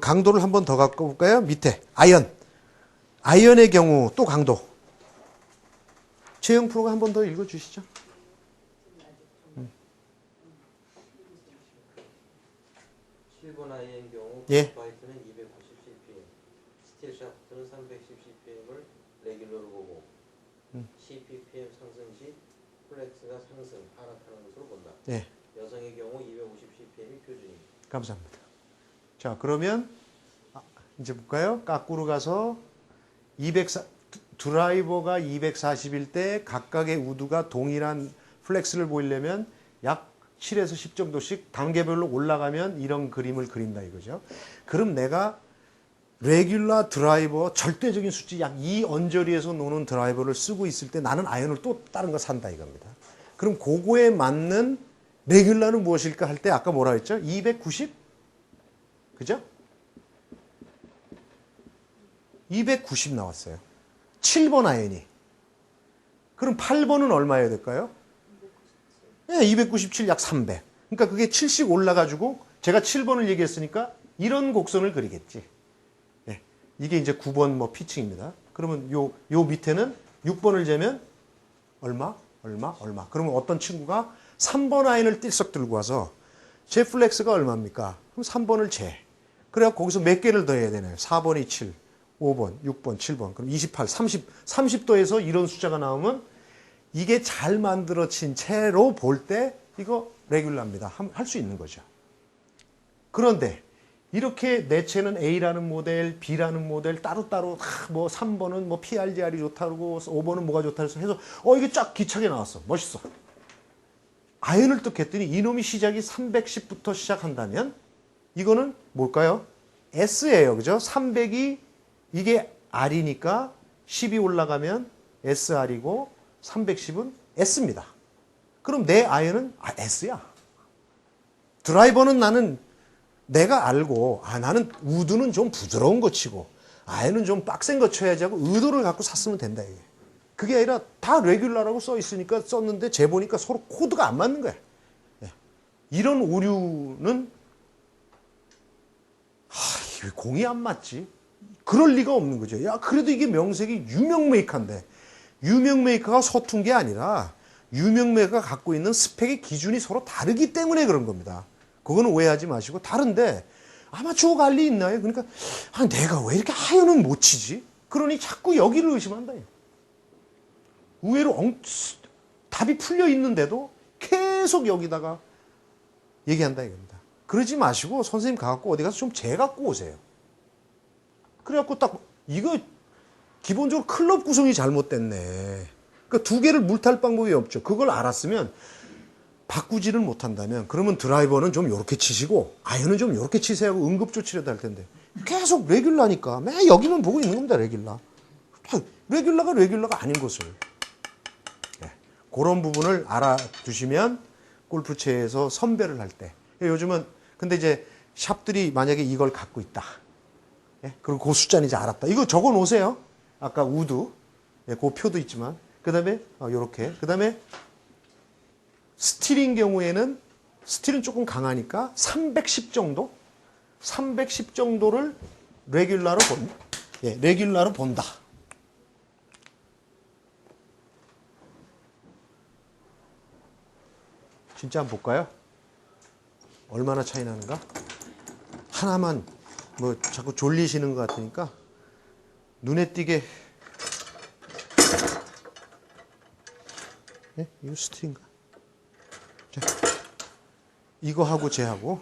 강도를 한 번 더 갖고 볼까요? 밑에 아이언의 경우 또 강도. 최영 프로가 한 번 더 읽어주시죠. 7번 아이언의 경우 예. 바이트는 290cpm, 스틸 샤프트는 310cpm을 레귤러로 보고 cppm 상승 시 플렉스가 상승, 하락하는 것으로 본다. 예. 여성의 경우 250cpm이 표준입니다. 감사합니다. 자, 그러면 이제 볼까요? 까꾸로 가서 드라이버가 240일 때 각각의 우드가 동일한 플렉스를 보이려면 약 7에서 10 정도씩 단계별로 올라가면 이런 그림을 그린다 이거죠. 그럼 내가 레귤라 드라이버 절대적인 수치 약 2 언저리에서 노는 드라이버를 쓰고 있을 때 나는 아이언을 또 다른 거 산다 이겁니다. 그럼 그거에 맞는 레귤라는 무엇일까 할 때 아까 뭐라 했죠? 290? 그죠? 290 나왔어요. 7번 아이언이. 그럼 8번은 얼마여야 될까요? 네, 297 약 300. 그러니까 그게 7씩 올라가지고 제가 7번을 얘기했으니까 이런 곡선을 그리겠지. 네, 이게 이제 9번 뭐 피칭입니다. 그러면 요 밑에는 6번을 재면 얼마? 그러면 어떤 친구가 3번 아이언을 띨썩 들고 와서 제 플렉스가 얼마입니까? 그럼 3번을 재. 그래야 거기서 몇 개를 더해야 되나요? 4번이 7, 5번, 6번, 7번. 그럼 28, 30도에서 이런 숫자가 나오면 이게 잘 만들어진 채로 볼 때 이거 레귤라입니다. 할 수 있는 거죠. 그런데 이렇게 내 채는 A라는 모델, B라는 모델 따로따로 뭐 3번은 뭐 PRGR이 좋다고 5번은 뭐가 좋다 해서 이게 쫙 기차게 나왔어. 멋있어. 아이언을 뜯겠더니 이놈이 시작이 310부터 시작한다면 이거는 뭘까요? S예요. 그죠? 300이 이게 R이니까 10이 올라가면 SR이고 310은 S입니다. 그럼 내 아이언은 S야. 드라이버는 나는 내가 알고 나는 우드는 좀 부드러운 거 치고 아이언은 좀 빡센 거 쳐야지 하고 의도를 갖고 샀으면 된다 이게. 그게 아니라 다 레귤라라고 써 있으니까 썼는데 재보니까 서로 코드가 안 맞는 거야. 이런 오류는 왜 공이 안 맞지? 그럴 리가 없는 거죠. 야, 그래도 이게 명색이 유명 메이커인데 유명 메이커가 서툰 게 아니라 유명 메이커가 갖고 있는 스펙의 기준이 서로 다르기 때문에 그런 겁니다. 그거는 오해하지 마시고 다른데 아마추어 관리 있나요? 그러니까 내가 왜 이렇게 아이언은 못 치지? 그러니 자꾸 여기를 의심한다. 의외로 답이 풀려 있는데도 계속 여기다가 얘기한다 이겁니다. 그러지 마시고 선생님 가갖고 어디 가서 좀 재갖고 오세요. 그래갖고 딱 이거 기본적으로 클럽 구성이 잘못됐네. 그러니까 두 개를 물탈 방법이 없죠. 그걸 알았으면 바꾸지를 못한다면 그러면 드라이버는 좀 이렇게 치시고 아이언은 좀 이렇게 치세요 하고 응급조치라도 할 텐데 계속 레귤라니까 맨 여기만 보고 있는 겁니다. 레귤라가 아닌 것을. 그런 부분을 알아두시면 골프채에서 선별을 할 때 요즘은 근데 이제 샵들이 만약에 이걸 갖고 있다. 그리고 그 숫자는 이제 알았다. 이거 적어 놓으세요. 아까 우드 그 표도 있지만 그 다음에 요렇게 그 다음에 스틸인 경우에는 스틸은 조금 강하니까 310 정도 310 정도를 레귤라로 본다. 진짜 한번 볼까요? 얼마나 차이 나는가? 하나만 뭐 자꾸 졸리시는 것 같으니까 눈에 띄게 이거 스틸인가? 자, 이거하고 쟤하고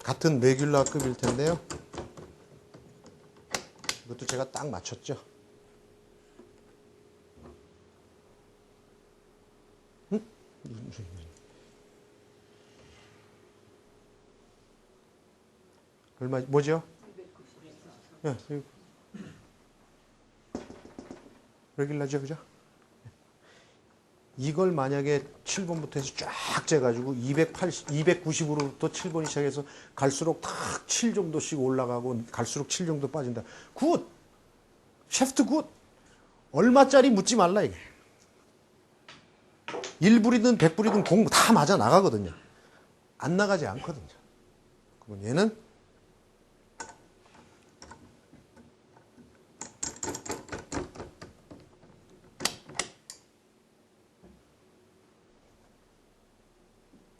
같은 레귤라급일 텐데요. 이것도 제가 딱 맞췄죠. 얼마 뭐죠? 레귤라죠, 그죠? 이걸 만약에 7번부터 해서 쫙 재가지고 290으로부터 7번이 시작해서 갈수록 탁 7 정도씩 올라가고 갈수록 7 정도 빠진다. 굿! 셰프트 굿! 얼마짜리 묻지 말라 이게. 1불이든 100불이든 공부 다 맞아 나가거든요. 안 나가지 않거든요. 그럼 얘는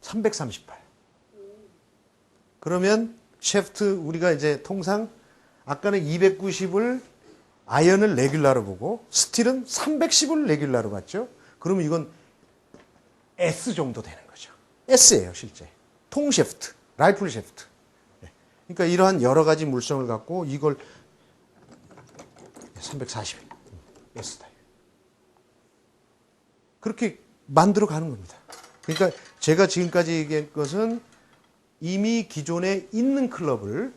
(338) 그러면 셰프트 우리가 이제 통상 아까는 290을 아이언을 레귤라로 보고 스틸은 310을 레귤라로 봤죠. 그러면 이건 S 정도 되는 거죠. S예요, 실제. 통 셰프트, 라이플 셰프트. 그러니까 이러한 여러 가지 물성을 갖고 이걸 340 S 타입. 그렇게 만들어 가는 겁니다. 그러니까 제가 지금까지 얘기한 것은 이미 기존에 있는 클럽을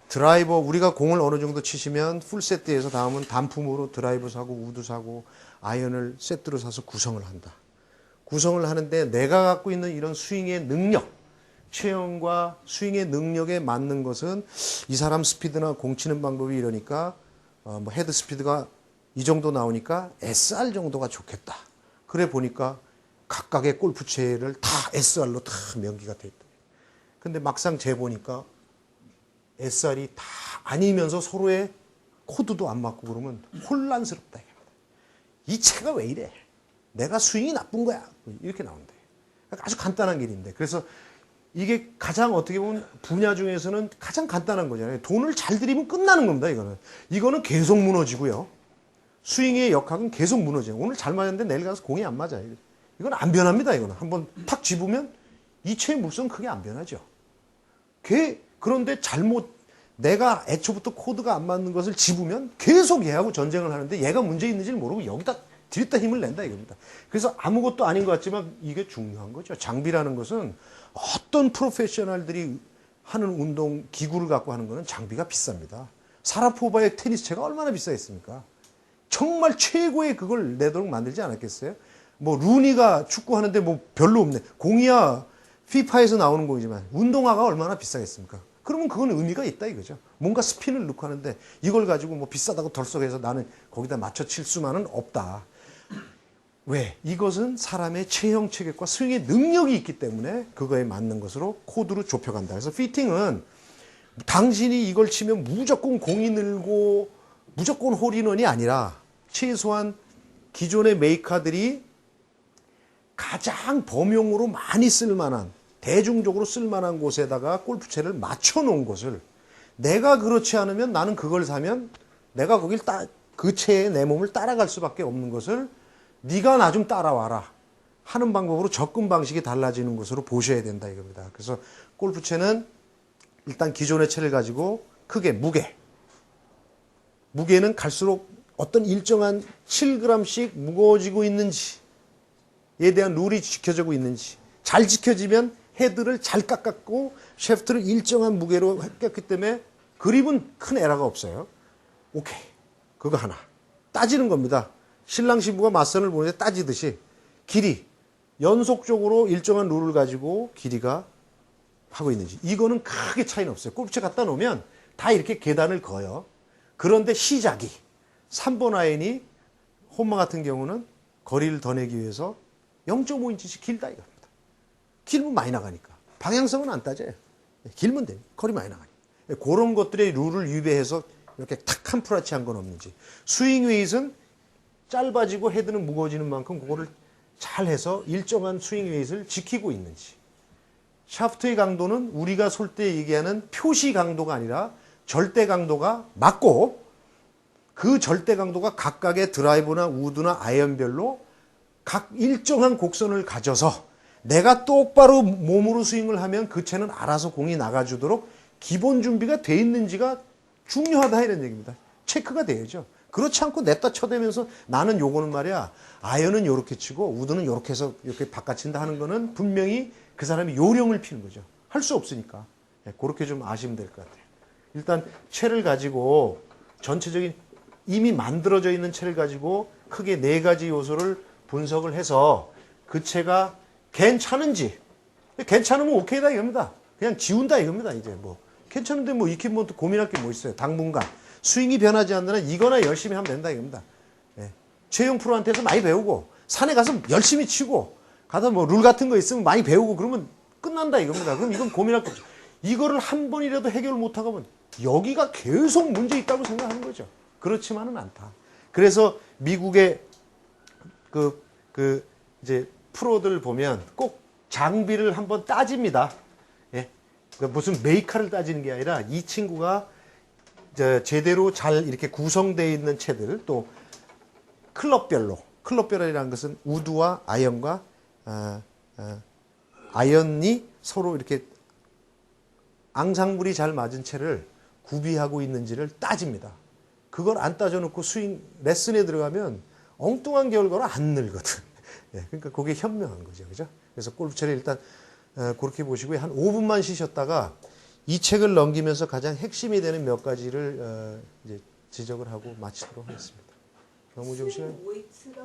드라이버 우리가 공을 어느 정도 치시면 풀 세트에서 다음은 단품으로 드라이버 사고 우드 사고 아이언을 세트로 사서 구성을 한다. 구성을 하는데 내가 갖고 있는 이런 스윙의 능력, 체형과 스윙의 능력에 맞는 것은 이 사람 스피드나 공 치는 방법이 이러니까 뭐 헤드 스피드가 이 정도 나오니까 SR 정도가 좋겠다. 그래 보니까 각각의 골프채를 다 SR로 다 명기가 돼 있다. 근데 막상 재보니까 SR이 다 아니면서 서로의 코드도 안 맞고 그러면 혼란스럽다. 이 채가 왜 이래? 내가 스윙이 나쁜 거야. 이렇게 나온대. 아주 간단한 길인데. 그래서 이게 가장 어떻게 보면 분야 중에서는 가장 간단한 거잖아요. 돈을 잘 들이면 끝나는 겁니다. 이거는 계속 무너지고요. 스윙의 역학은 계속 무너져요. 오늘 잘 맞았는데 내일 가서 공이 안 맞아요. 이건 안 변합니다. 이거는 한번 탁 집으면 이 채의 물성 크게 안 변하죠. 그런데 내가 애초부터 코드가 안 맞는 것을 집으면 계속 얘하고 전쟁을 하는데 얘가 문제 있는지를 모르고 여기다 들였다 힘을 낸다 이겁니다. 그래서 아무것도 아닌 것 같지만 이게 중요한 거죠. 장비라는 것은 어떤 프로페셔널들이 하는 운동 기구를 갖고 하는 거는 장비가 비쌉니다. 사라포바의 테니스채가 얼마나 비싸겠습니까? 정말 최고의 그걸 내도록 만들지 않았겠어요? 뭐 루니가 축구하는데 뭐 별로 없네. 공이야 피파에서 나오는 공이지만 운동화가 얼마나 비싸겠습니까? 그러면 그건 의미가 있다 이거죠. 뭔가 스핀을 넣고 하는데 이걸 가지고 뭐 비싸다고 덜썩해서 나는 거기다 맞춰 칠 수만은 없다. 왜? 이것은 사람의 체형 체격과 스윙의 능력이 있기 때문에 그거에 맞는 것으로 코드로 좁혀간다. 그래서 피팅은 당신이 이걸 치면 무조건 공이 늘고 무조건 홀인원이 아니라 최소한 기존의 메이커들이 가장 범용으로 많이 쓸만한 대중적으로 쓸만한 곳에다가 골프채를 맞춰놓은 것을 내가 그렇지 않으면 나는 그걸 사면 내가 그 채에 내 몸을 따라갈 수밖에 없는 것을 네가 나 좀 따라와라 하는 방법으로 접근 방식이 달라지는 것으로 보셔야 된다 이겁니다. 그래서 골프채는 일단 기존의 채를 가지고 크게 무게는 갈수록 어떤 일정한 7g씩 무거워지고 있는지에 대한 룰이 지켜지고 있는지 잘 지켜지면 헤드를 잘 깎았고 셰프트를 일정한 무게로 깎았기 때문에 그립은 큰 에러가 없어요. 오케이. 그거 하나. 따지는 겁니다. 신랑 신부가 맞선을 보는데 따지듯이 길이 연속적으로 일정한 룰을 가지고 길이가 하고 있는지 이거는 크게 차이는 없어요. 골프채 갖다 놓으면 다 이렇게 계단을 거요. 그런데 시작이 3번 아이언이 홈마 같은 경우는 거리를 더 내기 위해서 0.5인치씩 길다 이겁니다. 길면 많이 나가니까. 방향성은 안 따져요. 길면 돼요. 거리 많이 나가니까. 그런 것들의 룰을 위배해서 이렇게 탁 한 프라치한 건 없는지. 스윙 웨이트는 짧아지고 헤드는 무거워지는 만큼 그거를 잘 해서 일정한 스윙 웨이트를 지키고 있는지. 샤프트의 강도는 우리가 솔 때 얘기하는 표시 강도가 아니라 절대 강도가 맞고 그 절대 강도가 각각의 드라이브나 우드나 아이언별로 각 일정한 곡선을 가져서 내가 똑바로 몸으로 스윙을 하면 그 채는 알아서 공이 나가주도록 기본 준비가 돼 있는지가 중요하다 이런 얘기입니다. 체크가 돼야죠. 그렇지 않고 냈다 쳐대면서 나는 요거는 말이야 아이언은 요렇게 치고 우드는 요렇게 해서 이렇게 바꿔친다 하는 거는 분명히 그 사람이 요령을 피는 거죠. 할 수 없으니까. 그렇게 좀 아시면 될 것 같아요. 일단 채를 가지고 전체적인 이미 만들어져 있는 채를 가지고 크게 4가지 요소를 분석을 해서 그 채가 괜찮은지. 괜찮으면 오케이다 이겁니다. 그냥 지운다 이겁니다. 이제 뭐 괜찮은데 뭐 익히면 뭐 또 고민할 게 뭐 있어요. 당분간 스윙이 변하지 않는 한 이거나 열심히 하면 된다 이겁니다. 예. 최영 프로한테서 많이 배우고 산에 가서 열심히 치고 가서 뭐 룰 같은 거 있으면 많이 배우고 그러면 끝난다 이겁니다. 그럼 이건 고민할 거 없죠. 이거를 한 번이라도 해결 못하고 하면 여기가 계속 문제 있다고 생각하는 거죠. 그렇지만은 않다. 그래서 미국의 이제 프로들 보면 꼭 장비를 한번 따집니다. 예. 그러니까 무슨 메이커를 따지는 게 아니라 이 친구가 제대로 잘 이렇게 구성되어 있는 채들 또 클럽별이라는 것은 우드와 아이언과 아이언이 서로 이렇게 앙상블이 잘 맞은 채를 구비하고 있는지를 따집니다. 그걸 안 따져놓고 스윙 레슨에 들어가면 엉뚱한 결과로 안 늘거든. 예, 그러니까 그게 현명한 거죠, 그죠? 그래서 골프채를 일단 그렇게 보시고요. 한 5분만 쉬셨다가 이 책을 넘기면서 가장 핵심이 되는 몇 가지를 이제 지적을 하고 마치도록 하겠습니다. 너무 좀 시간.